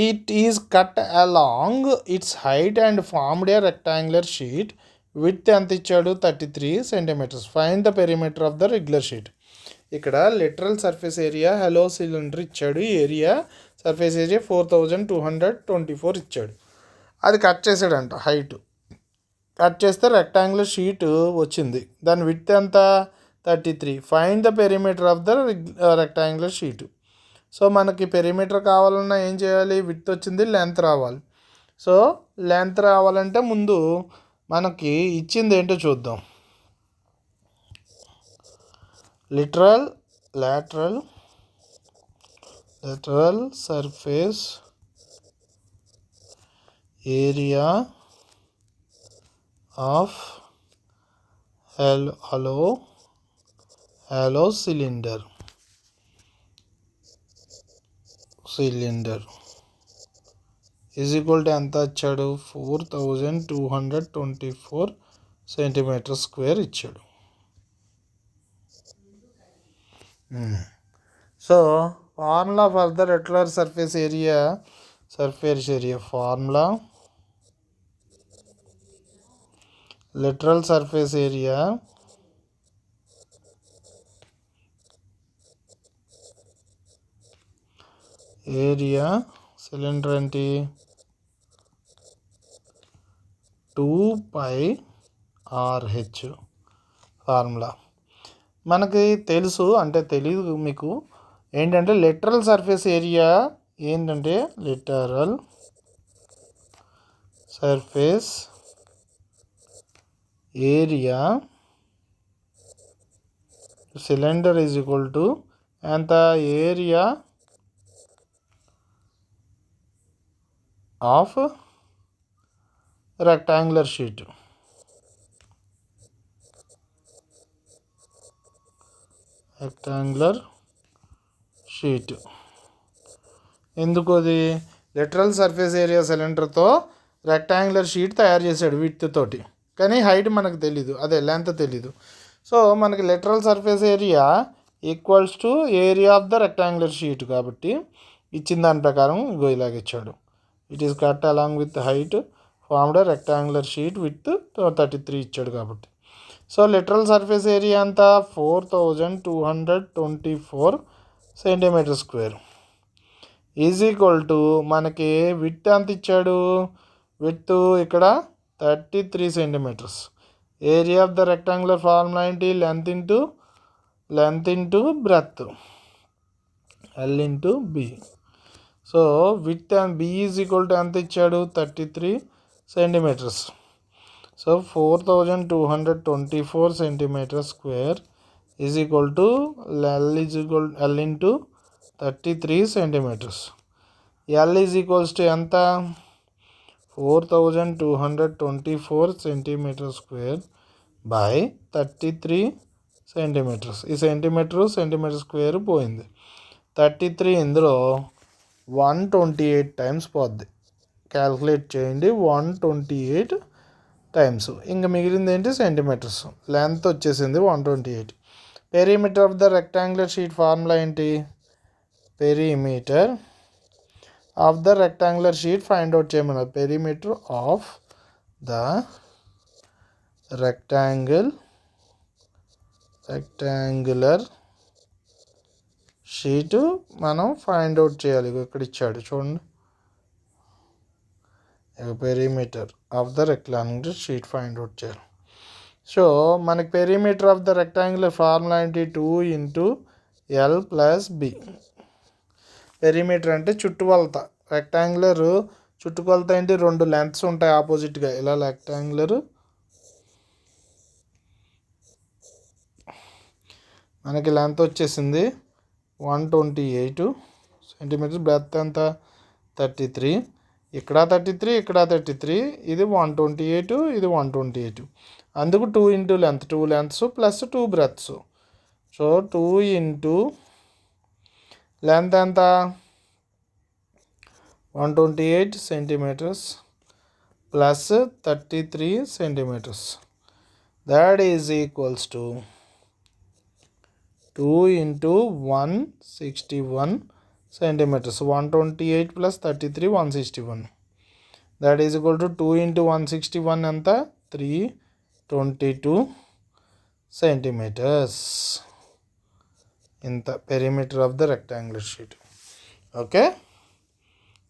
It is cut along its height and formed a rectangular sheet. Width ఎంత ఇచ్చాడు? 33 centimeters. Find the perimeter of the regular sheet. ఇక్కడ literal surface area hello cylinder ఇచ్చాడు. Area surface area 4224 ఇచ్చాడు. అది cut చేసాడంట. Height cut చేస్తే rectangular sheet వచ్చింది. దాని width ఎంత? 33. Find the perimeter of the rectangular sheet. So మనకి పెరిమీటర్ కావాలన్నా ఏం చేయాలి? విడ్త్ వచ్చింది, లెంత్ రావాలి. సో లెంత్ రావాలంటే ముందు మనకి ఇచ్చింది ఏంటో చూద్దాం. lateral surface area of hollow cylinder is equal to ఎంత ఇచ్చాడు? 4224 సెంటీమీటర్ స్క్వేర్ ఇచ్చాడు. So formula for the regular surface area formula lateral surface area area cylinder ఏంటి 2πRH ఫార్ములా మనకి తెలుసు, అంటే తెలియదు మీకు ఏంటంటే లిటరల్ సర్ఫేస్ ఏరియా ఏంటంటే lateral surface area cylinder is equal to ఎంత area of rectangular sheet. Rectangular sheet ఎందుకు అది లిటరల్ సర్ఫేస్ ఏరియా సిలిండర్తో రెక్టాంగులర్ షీట్ తయారు చేశాడు విడ్త్ తోటి, కానీ హైట్ మనకు తెలీదు, అదే లెంత్ తెలీదు. సో మనకి lateral surface area equals to area of the rectangular sheet కాబట్టి ఇచ్చిన దాని ప్రకారం ఇగో ఇలాగ ఇచ్చాడు. It is cut along with height formed rectangular sheet with 33 ఇచ్చాడు కాబట్టి. సో లిటరల్ సర్ఫేస్ ఏరియా అంతా 4224 centimetre square is equal to మనకి విడ్త్ ఎంత ఇచ్చాడు, విడ్త్ ఇక్కడ 33 centimetres. Area of the rectangular formula ఏంటి, length into breadth, L into B. So width and B is equal to ఎంత ఇచ్చాడు 33 centimetres. So 4224 centimetre square is equal to L into 33 centimetres. L is equals to ఎంత 4224 centimetre square by 33 centimetres. ఈ centimetre square పోయింది. 33 ఇందులో 128 times పోద్ది. Calculate చేయండి, 128 times. ఇంకా మిగిలింది ఏంటి సెంటీమీటర్స్. లెంత్ వచ్చేసింది 128. Perimeter of the rectangular sheet formula ఏంటి, perimeter of the rectangular sheet find out చేయమన్నారు. Perimeter of the rectangular sheet మనం ఫైండ్ అవుట్ చేయాలి. ఇక్కడ ఇచ్చాడు చూడండి, perimeter of the rectangular sheet find out చేయాలి. సో మనకి perimeter of the rectangular formula ఏంటి 2 × L + B. పెరిమీటర్ అంటే చుట్టుకొలత. రెక్టాంగులర్ చుట్టుకొలత ఏంటి, 2 లెంత్స్ ఉంటాయి ఆపోజిట్గా. ఇలా రెక్టాంగులర్ మనకి లెంత్ వచ్చేసింది 128 సెంటీమీటర్స్. బ్రెత్ ఎంత 33, ఇక్కడ 33, ఇక్కడ 33. ఇది 128, ఇది 128. అందుకు 2 × length, 2 lengths plus 2 breadths. So 2 × length ఎంత 128 centimetres plus 33 centimetres. That is equals to 2 × 161 centimetres. 128 + 33 161. That is equal to 2 × 161 ఎంత 322 సెంటీమీటర్స్. ఇంత perimeter of the rectangular sheet. Okay,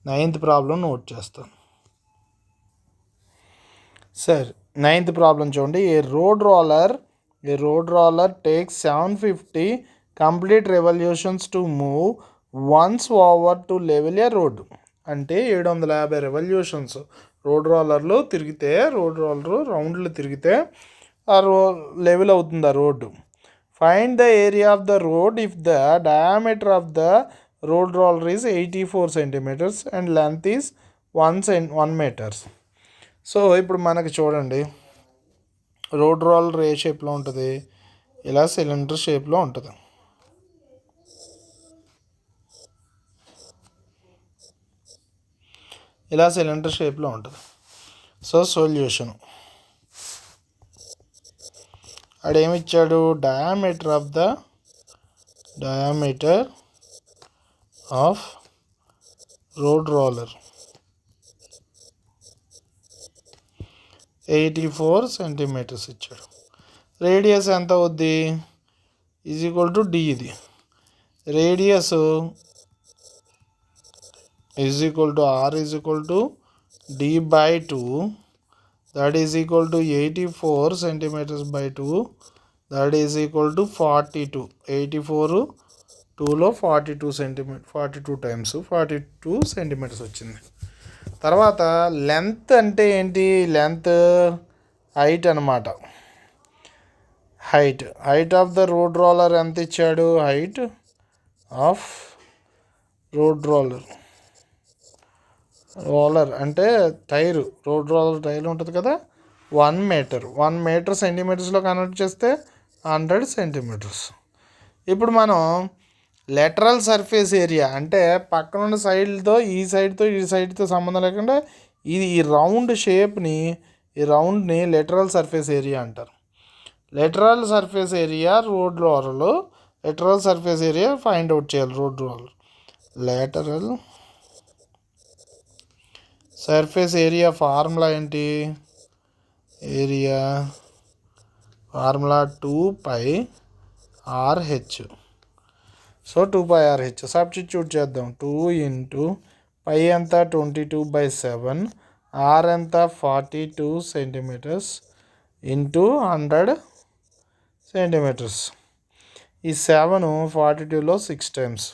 9th problem note చేస్తాను. సరే, 9th ప్రాబ్లం చూడండి. A road roller takes 750 complete revolutions to move once over to level a road. అంటే 750 revolutions road roller రౌండ్లు తిరిగితే ఆ level అవుతుంది ఆ road. Find the area of the road if the diameter of the road roller is 84 centimetres and length is 1 metres. So ఇప్పుడు మనకి చూడండి, road roller ఏ షేప్లో ఉంటుంది, ఇలా సిలిండర్ షేప్లో ఉంటుంది. ఇలా సిలిండర్ షేప్లో ఉంటుంది. సో సొల్యూషన్ అడేమిచ్చాడు, diameter of road roller 84 centimetres ఇచ్చాడు. రేడియస్ ఎంత అవుద్ది ఈజ్ ఈక్వల్ టు డి. ఇది radius is equal to r is equal to d by 2, that is equal to 84 centimeters by 2, that is equal to 42. 84 2లో 42 centimetre, 42 times 42 centimetres వచ్చింది. తర్వాత length అంటే ఏంటి? Length height అనమాట. Height of the road roller ఎంత ఇచ్చాడు? Height of road roller అంటే tyre, road roller tyre ఉంటుంది కదా, 1 మీటర్. 1 మీటర్ సెంటీమీటర్స్లో కన్వర్ట్ చేస్తే 100 సెంటీమీటర్స్. ఇప్పుడు మనం లెటరల్ సర్ఫేస్ ఏరియా అంటే పక్కనున్న సైడ్తో ఈ సైడ్తో సంబంధం లేకుండా ఈ రౌండ్ షేప్ని, ఈ రౌండ్ని లెటరల్ సర్ఫేస్ ఏరియా అంటారు. లెటరల్ సర్ఫేస్ ఏరియా రోడ్ రోలర్లో lateral surface area find out చేయాలి. Road roller lateral surface area formula ఏంటి? Area formula 2πRH. So 2πRH substitute చేద్దాం. 2 ఇంటూ పై ఎంత 22/7, ఆర్ ఎంత 42 సెంటీమీటర్స్ ఇంటూ 100 సెంటీమీటర్స్. ఈ 7 42లో 6 times,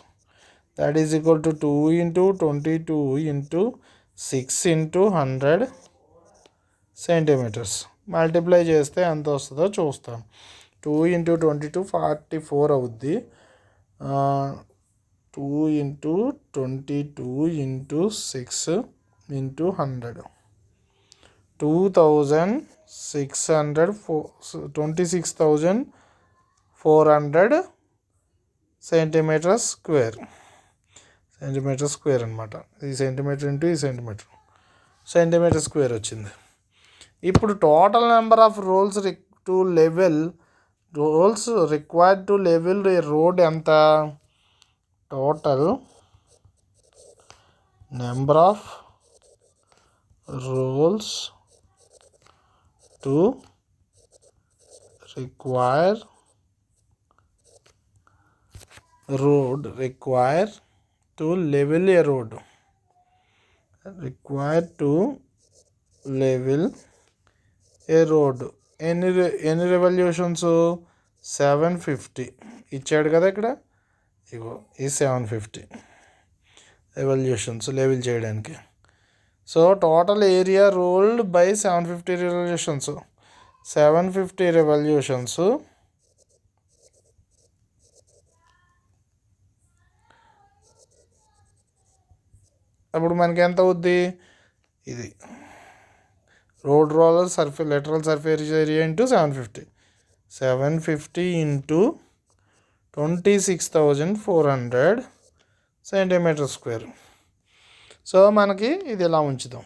that is equal to 2 into 22 into 6 into 100 centimetres. Multiply చేస్తే ఎంత వస్తుందో చూస్తాం. 2 ఇంటూ 22 44 అవుద్ది. 2 into 22 into 6 into 100 26,400 centimetre square అనమాట. ఈ సెంటీమీటర్ ఇంటూ ఈ సెంటీమీటర్ స్క్వేర్ వచ్చింది. ఇప్పుడు total number of rolls required to level a road ఎంత? Total number of rolls to require to level a road. Required to level a road ఎన్ని revolutions? 750 ఇచ్చాడు కదా ఇక్కడ. ఇగో ఈ 750 రెవల్యూషన్స్ లెవెల్ చేయడానికి. So total area rolled by 750 revolutions. 750 revolutions అప్పుడు మనకి ఎంత అవుద్ది? ఇది road roller lateral surface area into 750 into 26,400 centimetre square. So మనకి ఇది ఇలా ఉంచుదాం.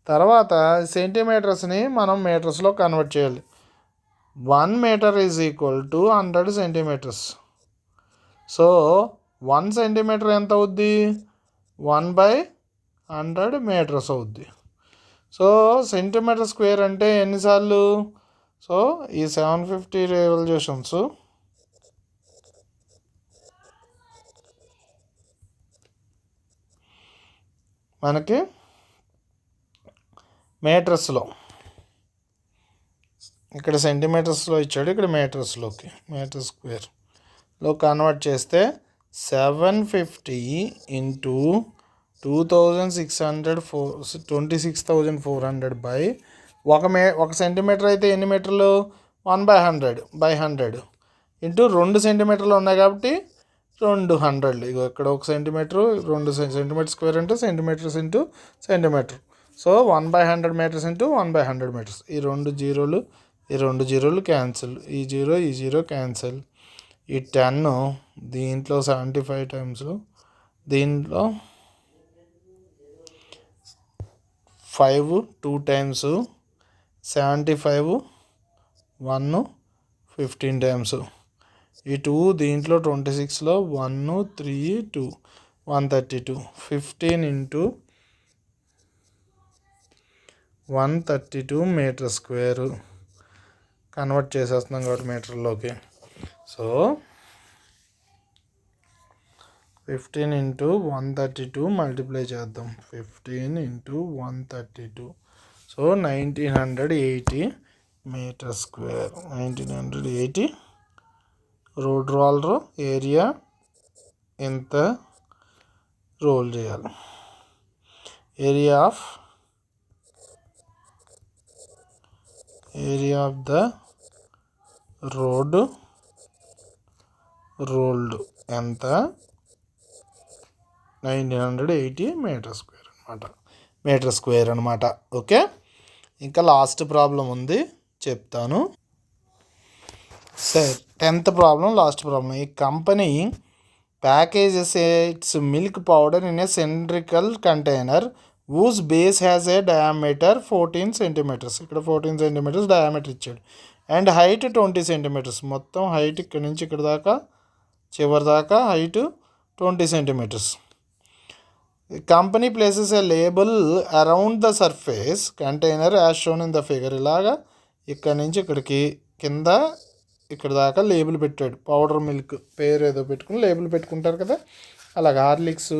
తర్వాత సెంటీమీటర్స్ని మనం మీటర్స్లో కన్వర్ట్ చేయాలి. 1 metre is equal to 100 centimetres. So 1 centimetre ఎంత అవుద్ది? 1/100 మీటర్స్ అవుద్ది. సో సెంటీమీటర్ స్క్వేర్ అంటే ఎన్నిసార్లు? సో ఈ 750 రెవల్యూషన్స్ మనకి మీటర్స్లో, ఇక్కడ సెంటీమీటర్స్లో ఇచ్చాడు, ఇక్కడ మీటర్ స్క్వేర్లో కన్వర్ట్ చేస్తే 750 ఇంటూ 26,400 బై ఒక సెంటీమీటర్ అయితే ఎన్ని మీటర్లు? 1/100 ఇంటూ 2 సెంటీమీటర్లు ఉన్నాయి కాబట్టి 200. ఇగో ఇక్కడ 1 సెంటీమీటర్, 2 సెంటీమీటర్ స్క్వేర్ అంటే centimetres into centimetre. So 1/100 metres into 1/100 metres. ఈ 2 జీరోలు క్యాన్సిల్, ఈ జీరో క్యాన్సిల్. ఈ 10 దీంట్లో 75 టైమ్స్, దీంట్లో 5 2 టైమ్స్, 75 1 15 టైమ్స్. ఈ 2 దీంట్లో 26లో 1 3 2 132. 15 ఇంటూ 132 మీటర్ స్క్వేర్ కన్వర్ట్ చేసేస్తున్నాం కాబట్టి మీటర్లోకి. సో 15 ఇంటూ 132 మల్టిప్లై చేద్దాం. 15 into 132, so 1980 metre square. 1980 road roller area ఎంత రోల్ చేయాలి. Area of the road rolled ఎంత? 1980 మీటర్ స్క్వేర్ అనమాట. ఓకే, ఇంకా లాస్ట్ ప్రాబ్లం ఉంది, చెప్తాను. సరే, 10th ప్రాబ్లం, లాస్ట్ ప్రాబ్లం. ఈ company packages its milk powder in a cylindrical container whose base has a diameter 14 centimeters. ఇక్కడ 14 centimeters డయామీటర్ ఇచ్చాడు. And height 20 centimeters. మొత్తం హైట్ ఇక్కడ నుంచి ఇక్కడ దాకా చివరి దాకా height 20 centimeters. Company places A label around the surface container as shown in the figure. ఇలాగా ఇక్కడ నుంచి ఇక్కడికి కింద ఇక్కడ దాకా లేబుల్ పెట్టాడు. పౌడర్ మిల్క్ పేరు ఏదో పెట్టుకుని లేబుల్ పెట్టుకుంటారు కదా, అలాగ హార్లిక్స్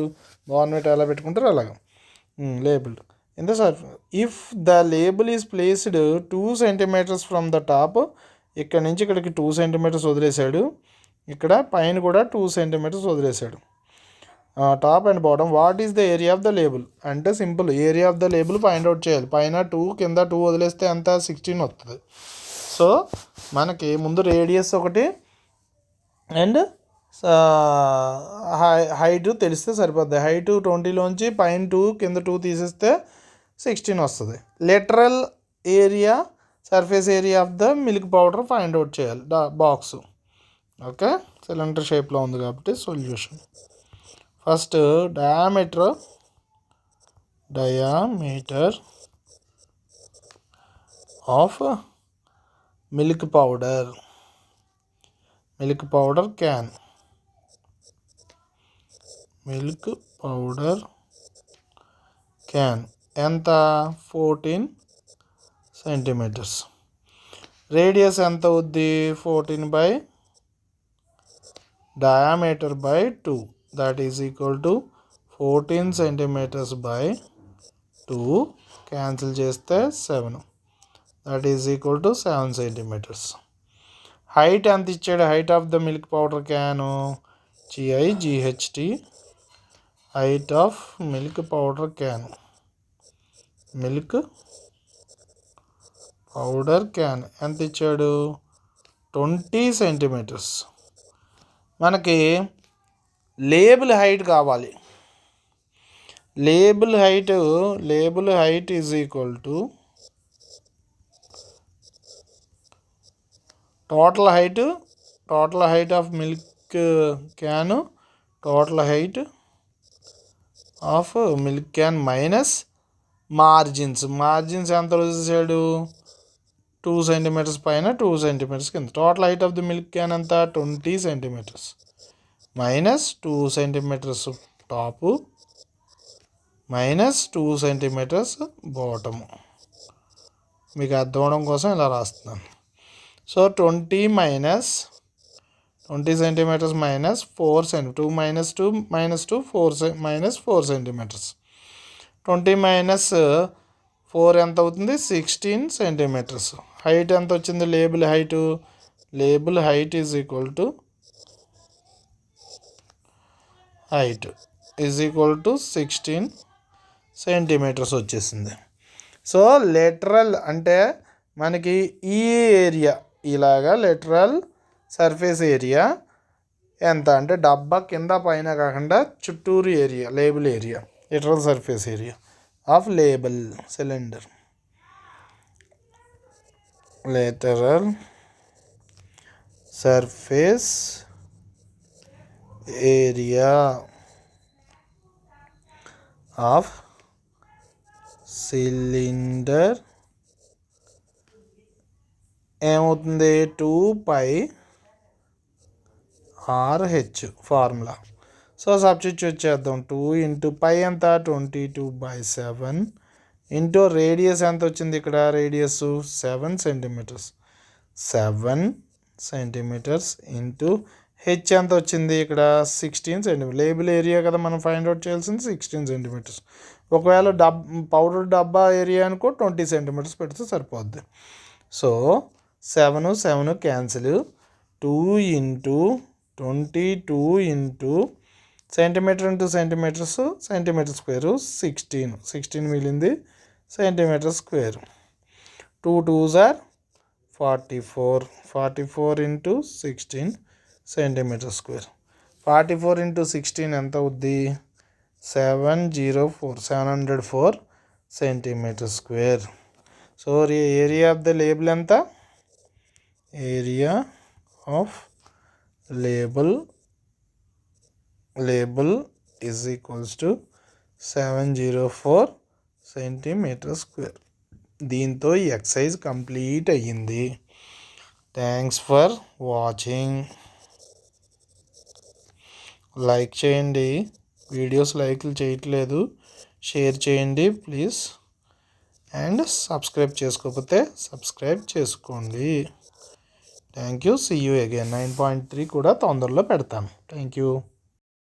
బోర్న్విటా ఎలా పెట్టుకుంటారు అలాగా label in the surface. If the label is placed 2 centimeters from the top. ఇక్కడ నుంచి ఇక్కడికి 2 centimeters వదిలేశాడు. ఇక్కడ పైన కూడా 2 centimeters వదిలేశాడు. Top and bottom. What is the area of the label అంటే simple, area of the label find out చేయాలి. పైన 2 కింద 2 వదిలేస్తే అంత 16 వస్తుంది. సో మనకి ముందు రేడియస్ ఒకటి అండ్ హైట్ తెలిస్తే సరిపోద్ది. హైట్ 20లోంచి పైన 2 కింద 2 తీసేస్తే 16 వస్తుంది. Lateral area surface area of the milk powder find out చేయాలి. బాక్స్ ఓకే, సిలిండర్ షేప్లో ఉంది కాబట్టి solution. First diameter of milk powder can. Milk powder can ఎంత? 14 centimeters. రేడియస్ ఎంత అవుద్ది? 14 by diameter by 2, that is equal to 14 centimeters by 2. Cancel చేస్తే 7, that is equal to 7 centimeters. Height ఎంత ఇచ్చాడు? Height of the milk powder can GIGHT, height of milk powder can. Milk powder can ఎంత ఇచ్చాడు? 20 centimeters. మనకి label height కావాలి. Label height is equal to total height of milk can, total height of milk can minus margins ఎంత చూసాడు? 2 centimeters పైన 2 centimeters కింద. Total height of the milk can ఎంత? 20 centimeters minus 2 centimeters top minus 2 centimeters bottom. మీకు అర్థం అవడం కోసం ఇలా రాస్తున్నాను. So 20 centimeters minus 4 2 minus 2 minus 4 centimeters. 20 minus 4 ఎంత అవుతుంది? 16 centimeters. హైట్ ఎంత వచ్చింది? Label height is equal to 16 centimeters వచ్చేసింది. సో లెటరల్ అంటే మనకి ఈ ఏరియా ఇలాగా లెటరల్ సర్ఫేస్ ఏరియా ఎంత అంటే డబ్బా కింద పైన కాకుండా చుట్టూరు area label area, lateral surface area of label cylinder. lateral surface area of cylinder ఏమవుతుంది? 2πRH formula. సో సబ్స్టిట్యూట్ చేద్దాం. 2 ఇంటూ పై ఎంత? 22/7 ఇంటూ రేడియస్ ఎంత వచ్చింది? ఇక్కడ radius 7 centimeters. 7 centimeters into H ఎంత వచ్చింది ఇక్కడ 16 సెంటీమీటర్. లేబుల్ ఏరియా కదా మనం ఫైండ్ అవుట్ చేయాల్సింది 16 సెంటీమీటర్స్. ఒకవేళ పౌడర్ డబ్బా ఏరియా అనుకో 20 సెంటీమీటర్స్ పెడితే సరిపోద్ది. So 7 7 cancel. 2 into 22 into centimetre into centimetres centimetre square 16 మిగిలింది centimetre square. 2 2s are 44 into 16 centimetre square. 44 into 16 ఎంత అవుద్ది? 704 centimetre square. So area of the label ఎంత? Area of label is equals to 704 centimetre square. దీంతో ఈ exercise complete అయ్యింది. Thanks for watching. Like చేయండి, videos లైక్లు చేయట్లేదు, షేర్ చేయండి ప్లీజ్. అండ్ సబ్స్క్రైబ్ చేసుకోకపోతే సబ్స్క్రైబ్ చేసుకోండి. Thank you. See you again. 9.3 కూడా తొందరలో పెడతాను. Thank you.